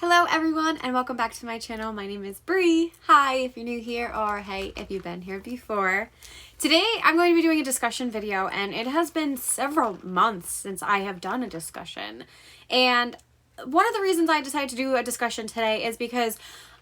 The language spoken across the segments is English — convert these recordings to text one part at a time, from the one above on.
Hello everyone and welcome back to my channel. My name is Bree. Hi if you're new here, or hey if you've been here before. Today I'm going to be doing a discussion video, and it has been several months since I have done a discussion. And one of the reasons I decided to do a discussion today is because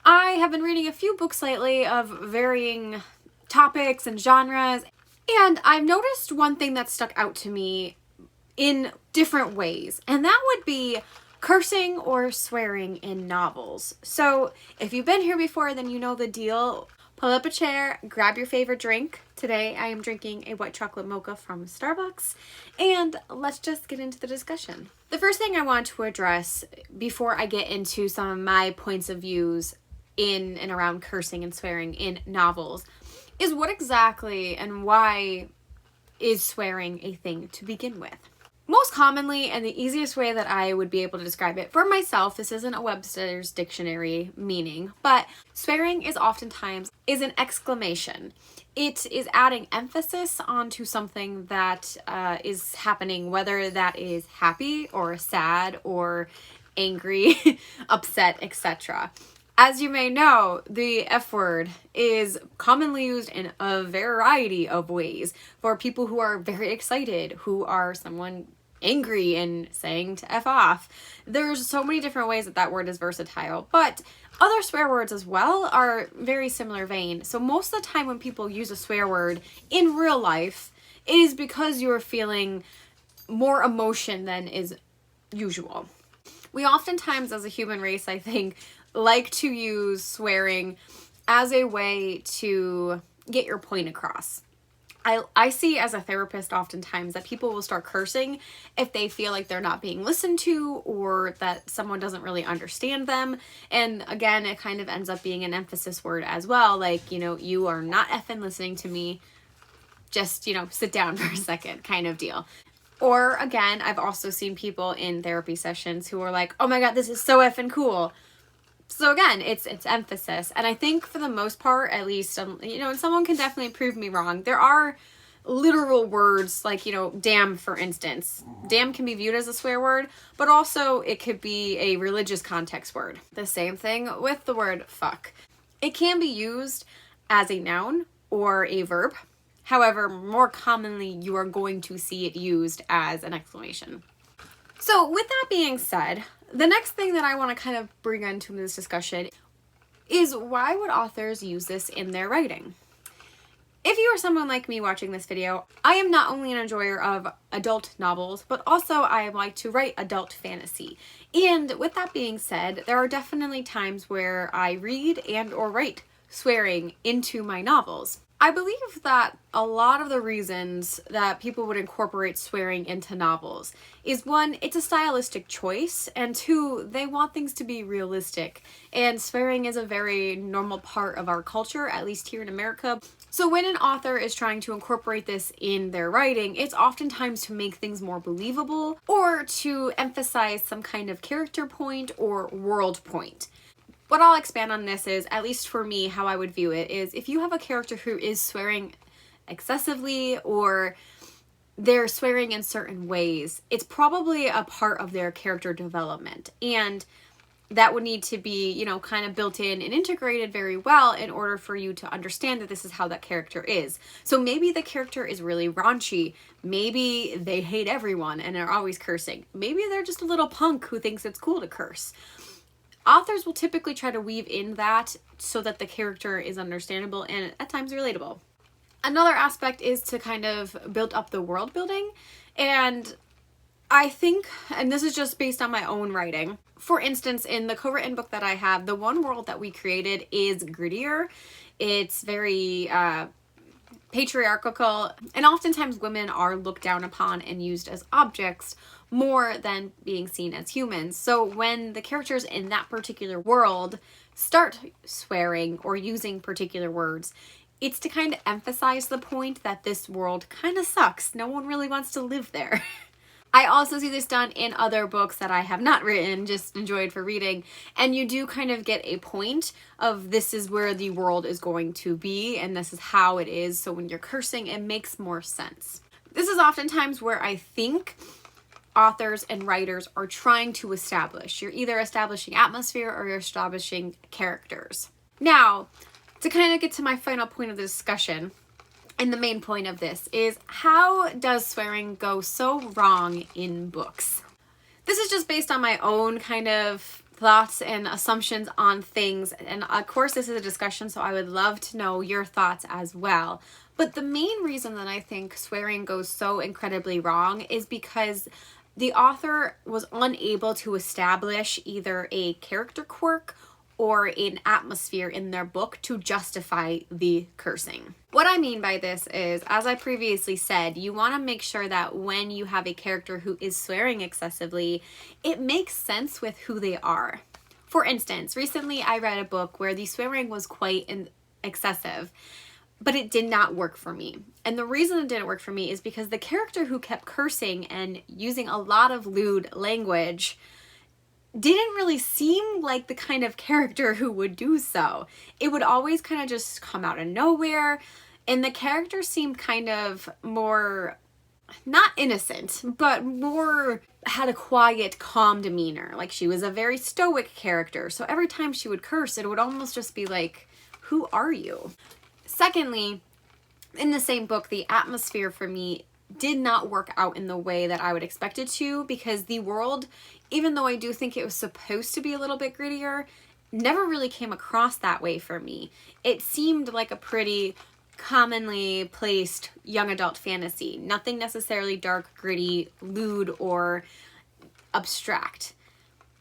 I have been reading a few books lately of varying topics and genres, and I've noticed one thing that stuck out to me in different ways, and that would be cursing or swearing in novels. So if you've been here before, then you know the deal. Pull up a chair, grab your favorite drink. Today I am drinking a white chocolate mocha from Starbucks, and let's just get into the discussion. The first thing I want to address before I get into some of my points of views in and around cursing and swearing in novels is what exactly and why is swearing a thing to begin with. Most commonly, and the easiest way that I would be able to describe it for myself, this isn't a Webster's dictionary meaning, but swearing is oftentimes an exclamation. It is adding emphasis onto something that is happening, whether that is happy or sad or angry, upset, etc. As you may know, the F word is commonly used in a variety of ways for people who are very excited, who are someone angry and saying to F off. There's so many different ways that word is versatile, but other swear words as well are very similar vein. So most of the time when people use a swear word in real life, it is because you're feeling more emotion than is usual. We oftentimes as a human race, I think, like to use swearing as a way to get your point across. I see as a therapist oftentimes that people will start cursing if they feel like they're not being listened to or that someone doesn't really understand them. And again, it kind of ends up being an emphasis word as well. Like, you are not effing listening to me. Just, sit down for a second kind of deal. Or again, I've also seen people in therapy sessions who are like, oh my God, this is so effing cool. So again, it's emphasis. And I think for the most part, at least, and someone can definitely prove me wrong, there are literal words like, damn, for instance. Damn can be viewed as a swear word, but also it could be a religious context word. The same thing with the word fuck. It can be used as a noun or a verb. However, more commonly, you are going to see it used as an exclamation. So with that being said, the next thing that I want to kind of bring into this discussion is why would authors use this in their writing? If you are someone like me watching this video, I am not only an enjoyer of adult novels, but also I like to write adult fantasy. And with that being said, there are definitely times where I read and or write swearing into my novels. I believe that a lot of the reasons that people would incorporate swearing into novels is one, it's a stylistic choice, and two, they want things to be realistic. And swearing is a very normal part of our culture, at least here in America. So when an author is trying to incorporate this in their writing, it's oftentimes to make things more believable or to emphasize some kind of character point or world point. What I'll expand on this is, at least for me, how I would view it is if you have a character who is swearing excessively or they're swearing in certain ways, it's probably a part of their character development. And that would need to be, kind of built in and integrated very well in order for you to understand that this is how that character is. So maybe the character is really raunchy. Maybe they hate everyone and are always cursing. Maybe they're just a little punk who thinks it's cool to curse. Authors will typically try to weave in that so that the character is understandable and at times relatable. Another aspect is to kind of build up the world building. And I think, and this is just based on my own writing, for instance, in the co-written book that I have, the one world that we created is grittier. It's very patriarchal, and oftentimes women are looked down upon and used as objects more than being seen as humans. So when the characters in that particular world start swearing or using particular words, it's to kind of emphasize the point that this world kind of sucks. No one really wants to live there. I also see this done in other books that I have not written, just enjoyed for reading. And you do kind of get a point of this is where the world is going to be and this is how it is. So when you're cursing, it makes more sense. This is oftentimes where I think authors and writers are trying to establish. You're either establishing atmosphere or you're establishing characters. Now, to kind of get to my final point of the discussion, and the main point of this is, how does swearing go so wrong in books? This is just based on my own kind of thoughts and assumptions on things. And of course, this is a discussion, so I would love to know your thoughts as well. But the main reason that I think swearing goes so incredibly wrong is because the author was unable to establish either a character quirk or an atmosphere in their book to justify the cursing. What I mean by this is, as I previously said, you want to make sure that when you have a character who is swearing excessively, it makes sense with who they are. For instance, recently I read a book where the swearing was quite excessive, but it did not work for me. And the reason it didn't work for me is because the character who kept cursing and using a lot of lewd language didn't really seem like the kind of character who would do so. It would always kind of just come out of nowhere, and the character seemed kind of more, not innocent, but more had a quiet, calm demeanor. Like, she was a very stoic character, so every time she would curse, it would almost just be like, who are you? Secondly, in the same book, the atmosphere for me did not work out in the way that I would expect it to, because the world, even though I do think it was supposed to be a little bit grittier, never really came across that way for me. It seemed like a pretty commonly placed young adult fantasy. Nothing necessarily dark, gritty, lewd, or abstract.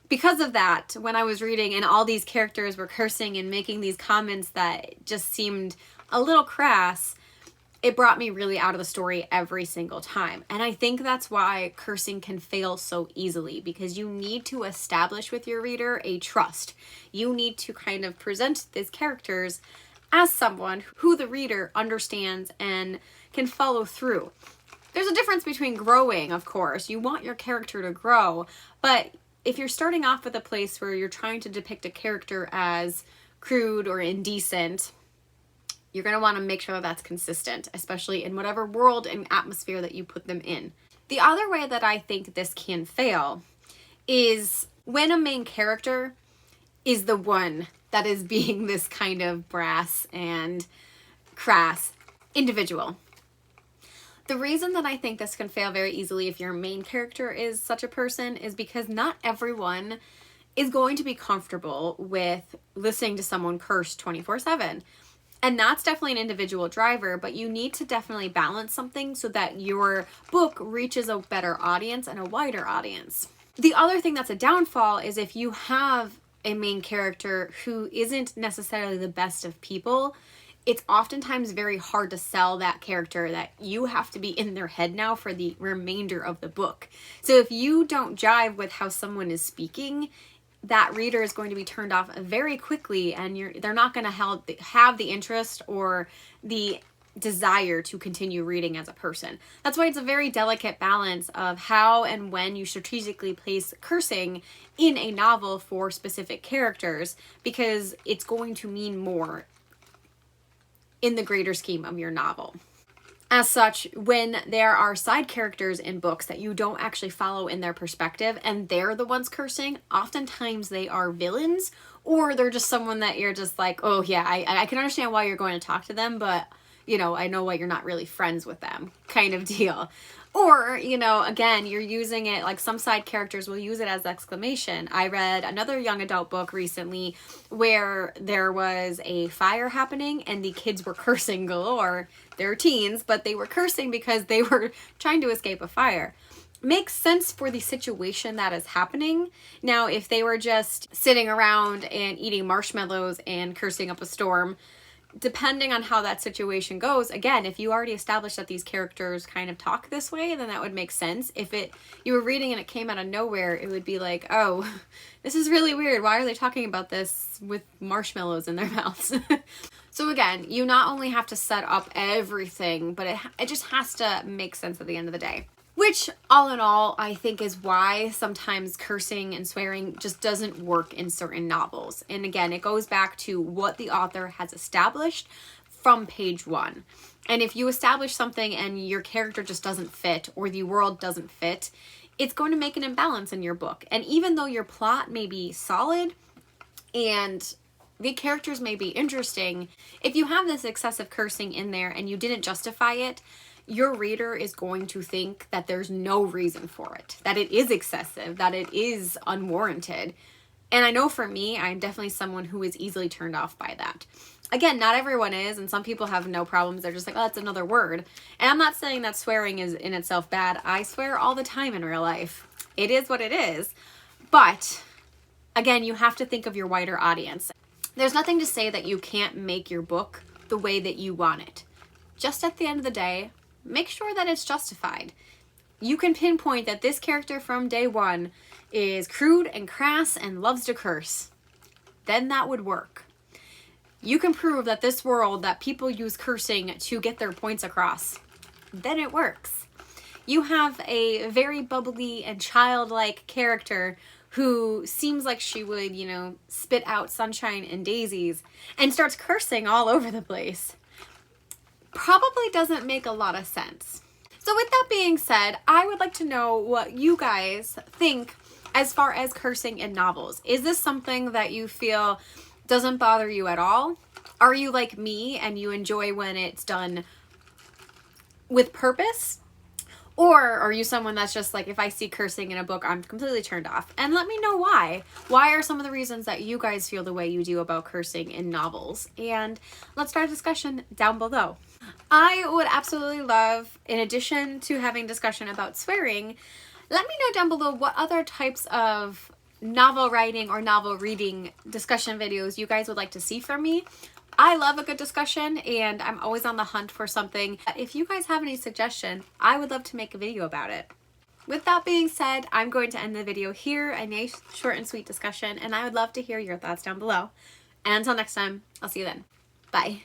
Because of that, when I was reading and all these characters were cursing and making these comments that just seemed a little crass, it brought me really out of the story every single time. And I think that's why cursing can fail so easily, because you need to establish with your reader a trust. You need to kind of present these characters as someone who the reader understands and can follow through. There's a difference between growing, of course. You want your character to grow, but if you're starting off with a place where you're trying to depict a character as crude or indecent, you're going to want to make sure that that's consistent, especially in whatever world and atmosphere that you put them in. The other way that I think this can fail is when a main character is the one that is being this kind of brass and crass individual. The reason that I think this can fail very easily if your main character is such a person is because not everyone is going to be comfortable with listening to someone curse 24/7. And that's definitely an individual driver, but you need to definitely balance something so that your book reaches a better audience and a wider audience. The other thing that's a downfall is if you have a main character who isn't necessarily the best of people, it's oftentimes very hard to sell that character that you have to be in their head now for the remainder of the book. So if you don't jive with how someone is speaking, that reader is going to be turned off very quickly, and they're not going to have the interest or the desire to continue reading as a person. That's why it's a very delicate balance of how and when you strategically place cursing in a novel for specific characters, because it's going to mean more in the greater scheme of your novel. As such, when there are side characters in books that you don't actually follow in their perspective and they're the ones cursing, oftentimes they are villains, or they're just someone that you're just like, oh yeah, I can understand why you're going to talk to them, but you know, I know why you're not really friends with them, kind of deal. Or, you know, again, you're using it, like some side characters will use it as exclamation. I read another young adult book recently where there was a fire happening and the kids were cursing galore. They're teens, but they were cursing because they were trying to escape a fire. Makes sense for the situation that is happening. Now, if they were just sitting around and eating marshmallows and cursing up a storm, depending on how that situation goes, again, if you already established that these characters kind of talk this way, then that would make sense. If you were reading and it came out of nowhere, it would be like, oh, this is really weird. Why are they talking about this with marshmallows in their mouths? So again, you not only have to set up everything, but it just has to make sense at the end of the day. Which, all in all, I think is why sometimes cursing and swearing just doesn't work in certain novels. And again, it goes back to what the author has established from page one. And if you establish something and your character just doesn't fit, or the world doesn't fit, it's going to make an imbalance in your book. And even though your plot may be solid and the characters may be interesting, if you have this excessive cursing in there and you didn't justify it, your reader is going to think that there's no reason for it, that it is excessive, that it is unwarranted. And I know for me, I'm definitely someone who is easily turned off by that. Again, not everyone is, and some people have no problems. They're just like, oh, that's another word. And I'm not saying that swearing is in itself bad. I swear all the time in real life. It is what it is. But again, you have to think of your wider audience. There's nothing to say that you can't make your book the way that you want it. Just at the end of the day, make sure that it's justified. You can pinpoint that this character from day one is crude and crass and loves to curse. Then that would work. You can prove that this world, that people use cursing to get their points across. Then it works. You have a very bubbly and childlike character who seems like she would, spit out sunshine and daisies and starts cursing all over the place. Probably doesn't make a lot of sense. So with that being said, I would like to know what you guys think as far as cursing in novels. Is this something that you feel doesn't bother you at all? Are you like me and you enjoy when it's done with purpose? Or are you someone that's just like, if I see cursing in a book, I'm completely turned off? And let me know why. Why are some of the reasons that you guys feel the way you do about cursing in novels? And let's start a discussion down below. I would absolutely love, in addition to having discussion about swearing, let me know down below what other types of novel writing or novel reading discussion videos you guys would like to see from me. I love a good discussion and I'm always on the hunt for something. If you guys have any suggestion, I would love to make a video about it. With that being said, I'm going to end the video here, a nice short and sweet discussion, and I would love to hear your thoughts down below. And until next time, I'll see you then. Bye.